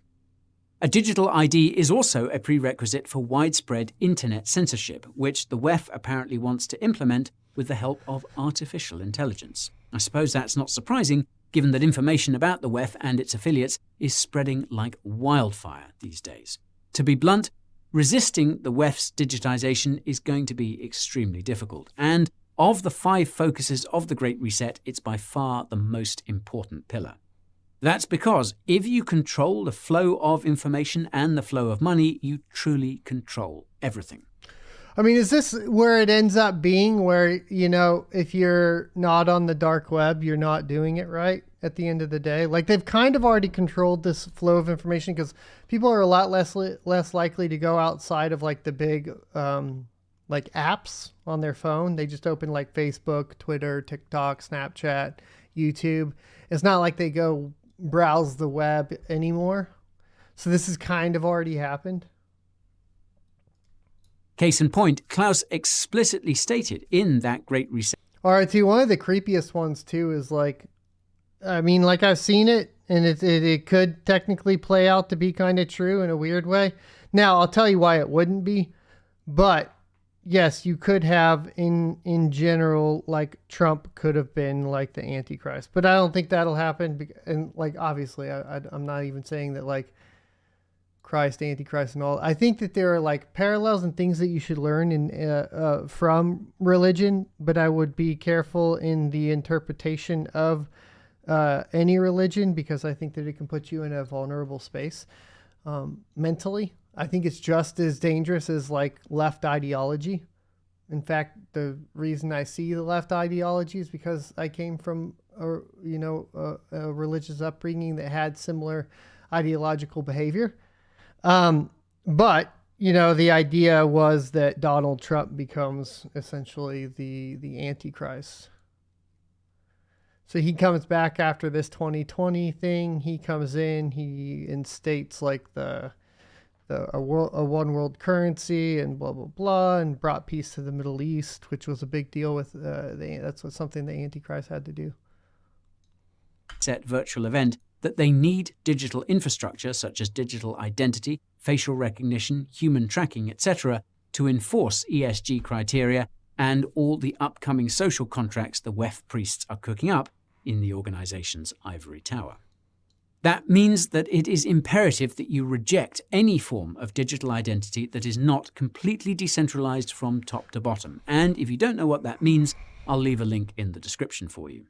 A digital ID is also a prerequisite for widespread internet censorship, which the WEF apparently wants to implement with the help of artificial intelligence. I suppose that's not surprising, given that information about the WEF and its affiliates is spreading like wildfire these days. To be blunt, resisting the WEF's digitization is going to be extremely difficult, and of the 5 focuses of the Great Reset, it's by far the most important pillar. That's because if you control the flow of information and the flow of money, you truly control everything. I mean, is this where it ends up being, where, you know, if you're not on the dark web, you're not doing it right at the end of the day? Like, they've kind of already controlled this flow of information, because people are a lot less likely to go outside of, like, the big like apps on their phone. They just open, like, Facebook, Twitter, TikTok, Snapchat, YouTube. It's not like they go browse the web anymore. So this has kind of already happened. Case in point, Klaus explicitly stated in that Great Reset. RT, one of the creepiest ones too is, like, I mean, like, I've seen it, and it could technically play out to be kind of true in a weird way. Now, I'll tell you why it wouldn't be, but yes, you could have in general, like, Trump could have been like the Antichrist, but I don't think that'll happen. And, like, obviously I'm not even saying that, like, Christ, Antichrist and all. I think that there are, like, parallels and things that you should learn in from religion, but I would be careful in the interpretation of any religion, because I think that it can put you in a vulnerable space mentally. I think it's just as dangerous as, like, left ideology. In fact, the reason I see the left ideology is because I came from a religious upbringing that had similar ideological behavior. But, you know, the idea was that Donald Trump becomes essentially the Antichrist. So he comes back after this 2020 thing. He comes in, he instates, like, a one world currency and blah, blah, blah, and brought peace to the Middle East, which was a big deal with something the Antichrist had to do. Set virtual event that they need digital infrastructure such as digital identity, facial recognition, human tracking, etc. to enforce ESG criteria and all the upcoming social contracts the WEF priests are cooking up in the organization's ivory tower. That means that it is imperative that you reject any form of digital identity that is not completely decentralized from top to bottom. And if you don't know what that means, I'll leave a link in the description for you.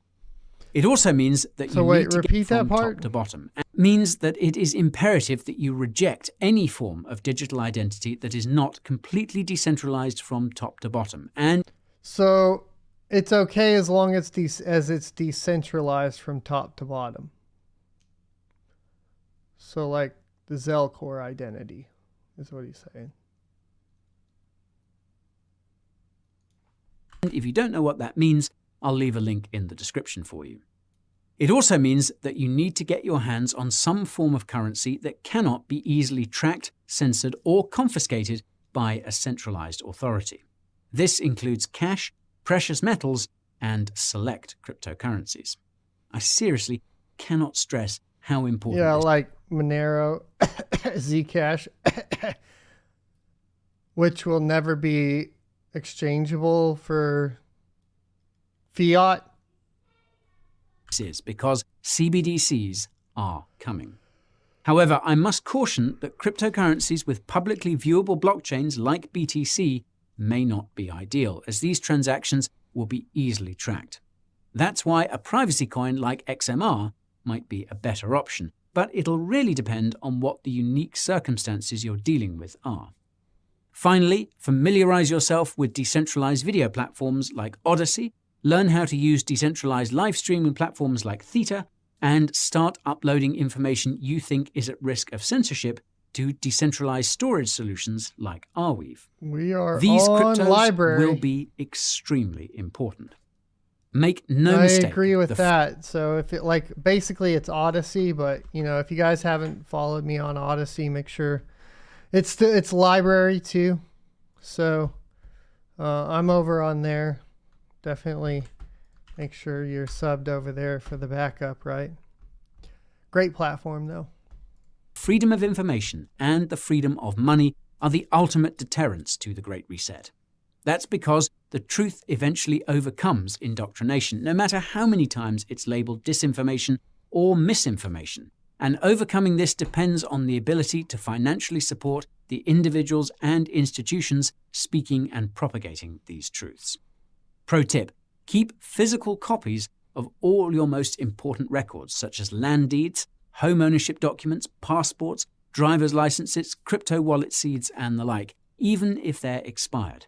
It also means that you need to get from top to bottom. It means that it is imperative that you reject any form of digital identity that is not completely decentralized from top to bottom. And so it's okay as long as it's decentralized from top to bottom. So, like, the Zelcore identity is what he's saying. And if you don't know what that means, I'll leave a link in the description for you. It also means that you need to get your hands on some form of currency that cannot be easily tracked, censored, or confiscated by a centralized authority. This includes cash, precious metals, and select cryptocurrencies. I seriously cannot stress how important. Yeah, like Monero, Zcash, which will never be exchangeable for fiat. This is because CBDCs are coming. However, I must caution that cryptocurrencies with publicly viewable blockchains like BTC may not be ideal, as these transactions will be easily tracked. That's why a privacy coin like XMR might be a better option, but it'll really depend on what the unique circumstances you're dealing with are. Finally, familiarize yourself with decentralized video platforms like Odyssey, learn how to use decentralized live streaming platforms like Theta, and start uploading information you think is at risk of censorship to decentralized storage solutions like Arweave. These cryptos will be extremely important. Make no mistake. I agree with that. So if it basically it's Odyssey, but if you guys haven't followed me on Odyssey, make sure it's library too. So I'm over on there. Definitely make sure you're subbed over there for the backup, right? Great platform though. Freedom of information and the freedom of money are the ultimate deterrents to the Great Reset. That's because the truth eventually overcomes indoctrination, no matter how many times it's labeled disinformation or misinformation. And overcoming this depends on the ability to financially support the individuals and institutions speaking and propagating these truths. Pro tip: keep physical copies of all your most important records, such as land deeds, home ownership documents, passports, driver's licenses, crypto wallet seeds, and the like, even if they're expired.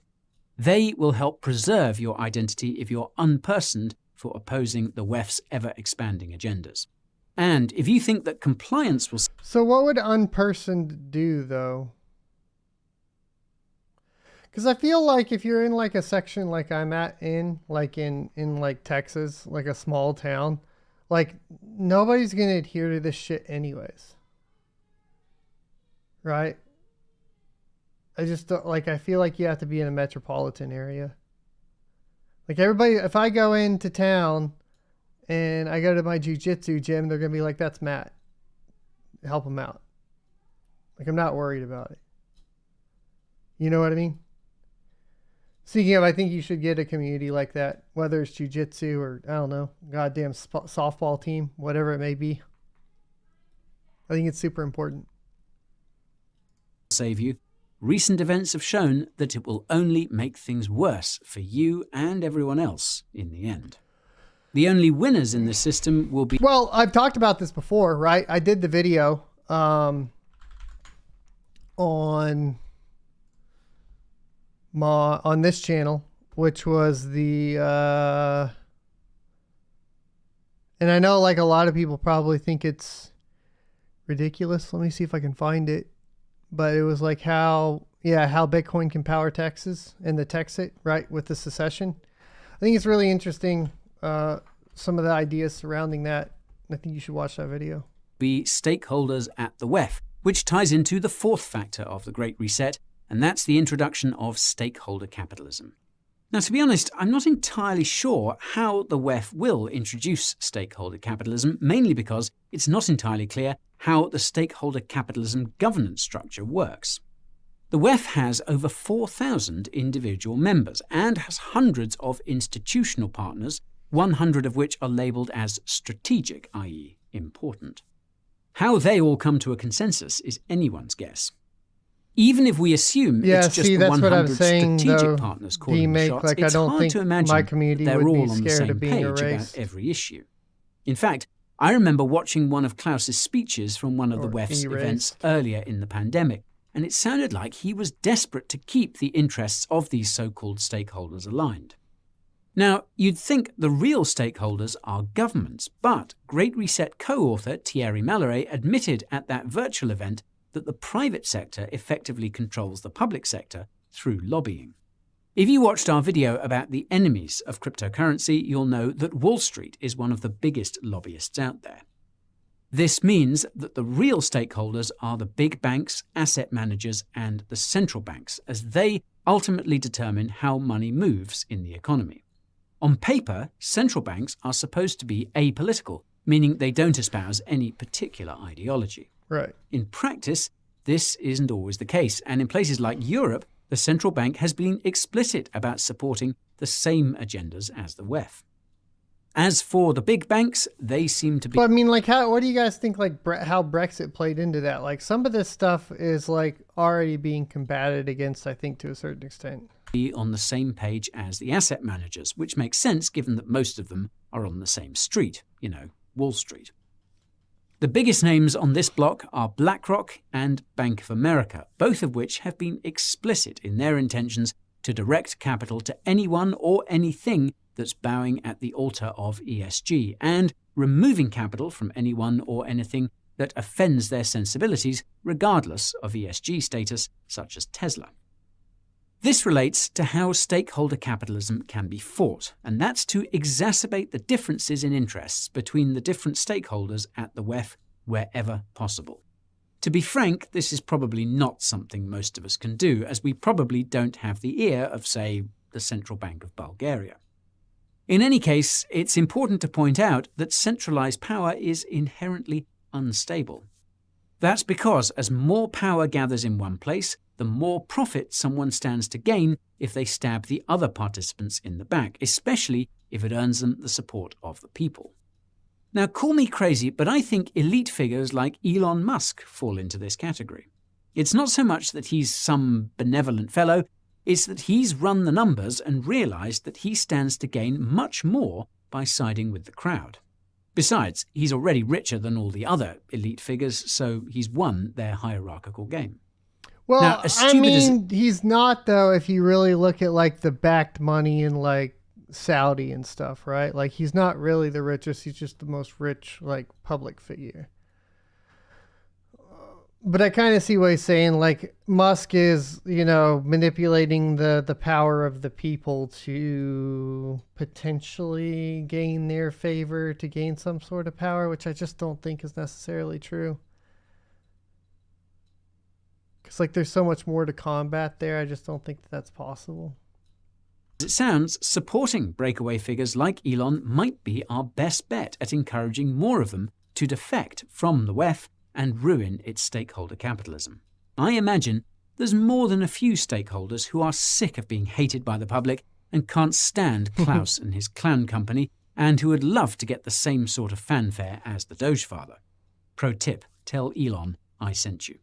They will help preserve your identity if you're unpersoned for opposing the WEF's ever-expanding agendas. And if you think that compliance will... So what would unpersoned do, though? Because I feel like if you're in like a section like I'm in Texas, like a small town, like nobody's going to adhere to this shit anyways. Right? I just don't, I feel like you have to be in a metropolitan area. Like everybody, if I go into town and I go to my jiu-jitsu gym, they're going to be like, that's Matt. Help him out. Like, I'm not worried about it. You know what I mean? Speaking of, I think you should get a community like that, whether it's jiu-jitsu or, I don't know, goddamn softball team, whatever it may be. I think it's super important. Save you. Recent events have shown that it will only make things worse for you and everyone else in the end. The only winners in this system will be... Well, I've talked about this before, right? I did the video on this channel, which was the... and I know like a lot of people probably think it's ridiculous. Let me see if I can find it. But it was like how Bitcoin can power Texas and the Texit, right, with the secession. I think it's really interesting, some of the ideas surrounding that. I think you should watch that video. Be stakeholders at the WEF, which ties into the fourth factor of the Great Reset, and that's the introduction of stakeholder capitalism. Now, to be honest, I'm not entirely sure how the WEF will introduce stakeholder capitalism, mainly because it's not entirely clear how the stakeholder capitalism governance structure works. The WEF has over 4,000 individual members and has hundreds of institutional partners, 100 of which are labelled as strategic, i.e. important. How they all come to a consensus is anyone's guess. Even if we assume it's just the 100 strategic partners calling the shots, it's hard to imagine they're all on the same page about every issue. In fact, I remember watching one of Klaus's speeches from one of the WEF's events earlier in the pandemic, and it sounded like he was desperate to keep the interests of these so-called stakeholders aligned. Now, you'd think the real stakeholders are governments, but Great Reset co-author Thierry Malloret admitted at that virtual event that the private sector effectively controls the public sector through lobbying. If you watched our video about the enemies of cryptocurrency, you'll know that Wall Street is one of the biggest lobbyists out there. This means that the real stakeholders are the big banks, asset managers, and the central banks, as they ultimately determine how money moves in the economy. On paper, central banks are supposed to be apolitical, meaning they don't espouse any particular ideology. Right. In practice, this isn't always the case, and in places like Europe, the central bank has been explicit about supporting the same agendas as the WEF. As for the big banks, they seem to be... But I mean, like, what do you guys think, like, how Brexit played into that? Like, some of this stuff is, like, already being combated against, I think, to a certain extent. be on the same page as the asset managers, which makes sense given that most of them are on the same street, Wall Street. The biggest names on this block are BlackRock and Bank of America, both of which have been explicit in their intentions to direct capital to anyone or anything that's bowing at the altar of ESG, and removing capital from anyone or anything that offends their sensibilities, regardless of ESG status, such as Tesla. This relates to how stakeholder capitalism can be fought, and that's to exacerbate the differences in interests between the different stakeholders at the WEF wherever possible. To be frank, this is probably not something most of us can do, as we probably don't have the ear of, say, the Central Bank of Bulgaria. In any case, it's important to point out that centralized power is inherently unstable. That's because as more power gathers in one place, the more profit someone stands to gain if they stab the other participants in the back, especially if it earns them the support of the people. Now, call me crazy, but I think elite figures like Elon Musk fall into this category. It's not so much that he's some benevolent fellow, it's that he's run the numbers and realized that he stands to gain much more by siding with the crowd. Besides, he's already richer than all the other elite figures, so he's won their hierarchical game. Well, now, he's not, though, if you really look at, the backed money in, Saudi and stuff, right? He's not really the richest. He's just the most rich, public figure. But I kind of see what he's saying. Musk is, manipulating the power of the people to potentially gain their favor, to gain some sort of power, which I just don't think is necessarily true. Because, there's so much more to combat there. I just don't think that's possible. As it sounds, supporting breakaway figures like Elon might be our best bet at encouraging more of them to defect from the WEF and ruin its stakeholder capitalism. I imagine there's more than a few stakeholders who are sick of being hated by the public and can't stand Klaus and his clown company, and who would love to get the same sort of fanfare as the Doge Father. Pro tip, tell Elon I sent you.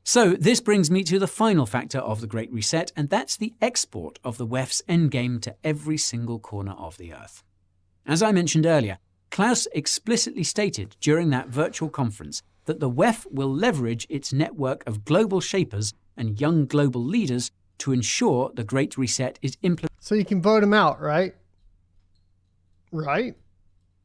So this brings me to the final factor of the Great Reset, and that's the export of the WEF's endgame to every single corner of the Earth. As I mentioned earlier, Klaus explicitly stated during that virtual conference that the WEF will leverage its network of global shapers and young global leaders to ensure the Great Reset is implemented. So you can vote them out, right? Right?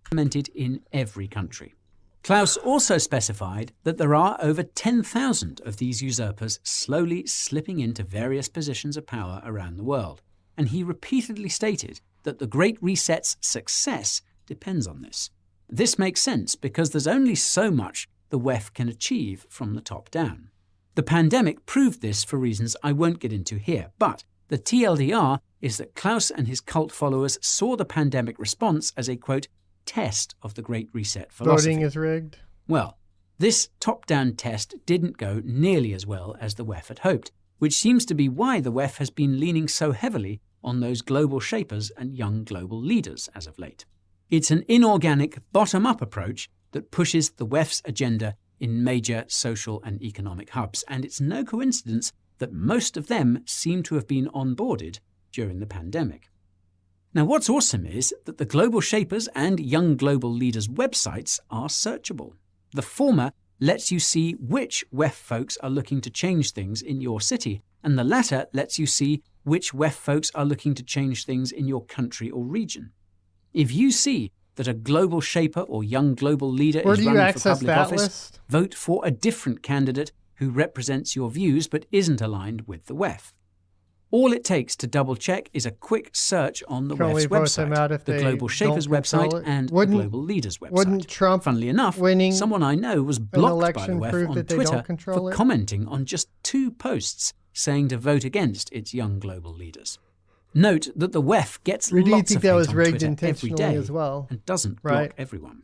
Implemented in every country. Klaus also specified that there are over 10,000 of these usurpers slowly slipping into various positions of power around the world, and he repeatedly stated that the Great Reset's success depends on this. This makes sense because there's only so much the WEF can achieve from the top down. The pandemic proved this for reasons I won't get into here, but the TLDR is that Klaus and his cult followers saw the pandemic response as a, quote, test of the Great Reset philosophy. Voting is rigged. Well, this top-down test didn't go nearly as well as the WEF had hoped, which seems to be why the WEF has been leaning so heavily on those global shapers and young global leaders as of late. It's an inorganic, bottom-up approach that pushes the WEF's agenda in major social and economic hubs, and it's no coincidence that most of them seem to have been onboarded during the pandemic. Now, what's awesome is that the global shapers and young global leaders' websites are searchable. The former lets you see which WEF folks are looking to change things in your city, and the latter lets you see which WEF folks are looking to change things in your country or region. If you see that a global shaper or young global leader is running for public office, vote for a different candidate who represents your views but isn't aligned with the WEF. All it takes to double-check is a quick search on the WEF's website, the Global Shapers website, and the Global Leaders website. Wouldn't Trump, funnily enough, someone I know was blocked by the WEF on Twitter for commenting on just 2 posts saying to vote against its young global leaders. Note that the WEF gets lots of hate on Twitter every day and doesn't block everyone.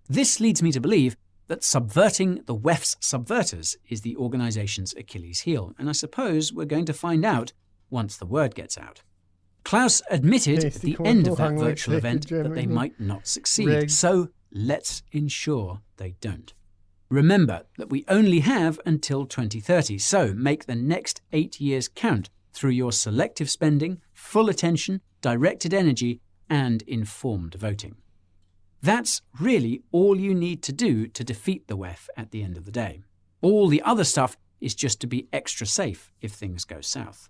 This leads me to believe that subverting the WEF's subverters is the organization's Achilles heel, and I suppose we're going to find out once the word gets out. Klaus admitted at the end of that virtual event that they might not succeed, so let's ensure they don't. Remember that we only have until 2030, so make the next 8 years count through your selective spending, full attention, directed energy, and informed voting. That's really all you need to do to defeat the WEF at the end of the day. All the other stuff is just to be extra safe if things go south.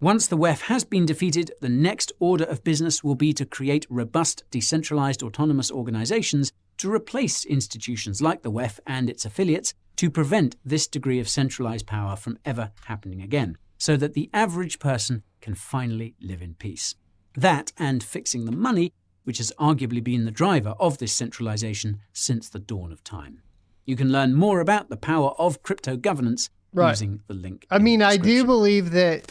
Once the WEF has been defeated, the next order of business will be to create robust, decentralized autonomous organizations to replace institutions like the WEF and its affiliates to prevent this degree of centralized power from ever happening again, so that the average person can finally live in peace. That and fixing the money, which has arguably been the driver of this centralization since the dawn of time. You can learn more about the power of crypto governance using the link. I mean, I do believe that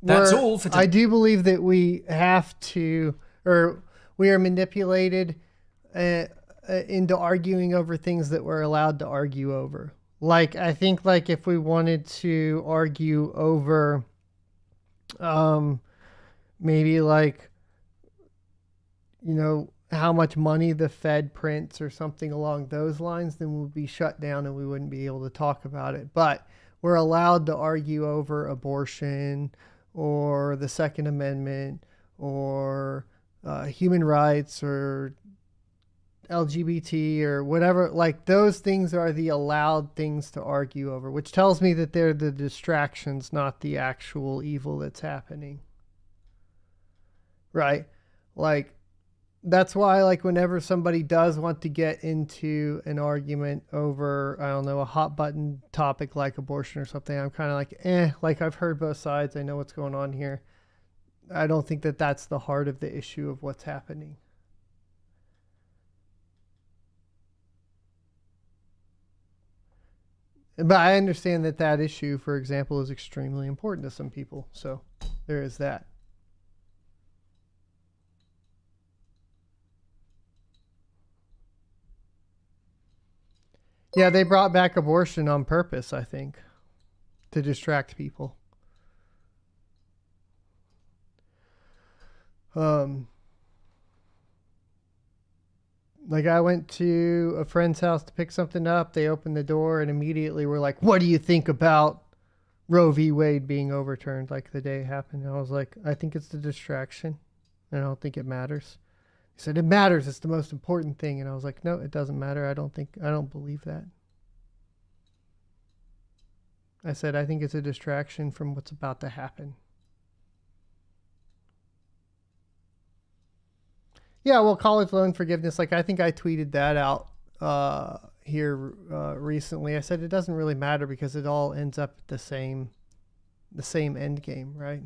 that's all for today. I do believe that we have to, or we are manipulated into arguing over things that we're allowed to argue over. Like, I think, like, if we wanted to argue over, maybe like, you know, how much money the Fed prints or something along those lines, then we'd be shut down and we wouldn't be able to talk about it. But we're allowed to argue over abortion or the Second Amendment or human rights or LGBT or whatever. Like, those things are the allowed things to argue over, which tells me that they're the distractions, not the actual evil that's happening. Right? Like, that's why, like, whenever somebody does want to get into an argument over, I don't know, a hot button topic like abortion or something, I'm kind of like, like, I've heard both sides. I know what's going on here. I don't think that that's the heart of the issue of what's happening. But I understand that that issue, for example, is extremely important to some people. So there is that. Yeah, they brought back abortion on purpose, I think, to distract people. Like, I went to a friend's house to pick something up. They opened the door and immediately were like, "What do you think about Roe v. Wade being overturned?" Like, the day it happened. And I was like, "I think it's a distraction. And I don't think it matters." He said, "It matters. It's the most important thing." And I was like, "No, it doesn't matter. I don't believe that." I said, "I think it's a distraction from what's about to happen." Yeah, well, college loan forgiveness, like, I think I tweeted that out here recently. I said it doesn't really matter because it all ends up at the same end game, right?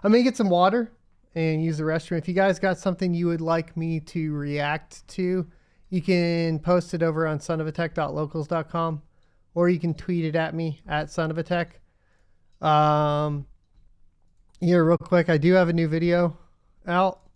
I'm going to get some water and use the restroom. If you guys got something you would like me to react to, you can post it over on sonofatech.locals.com, or you can tweet it at me at sonofatech. Here, real quick, I do have a new video out.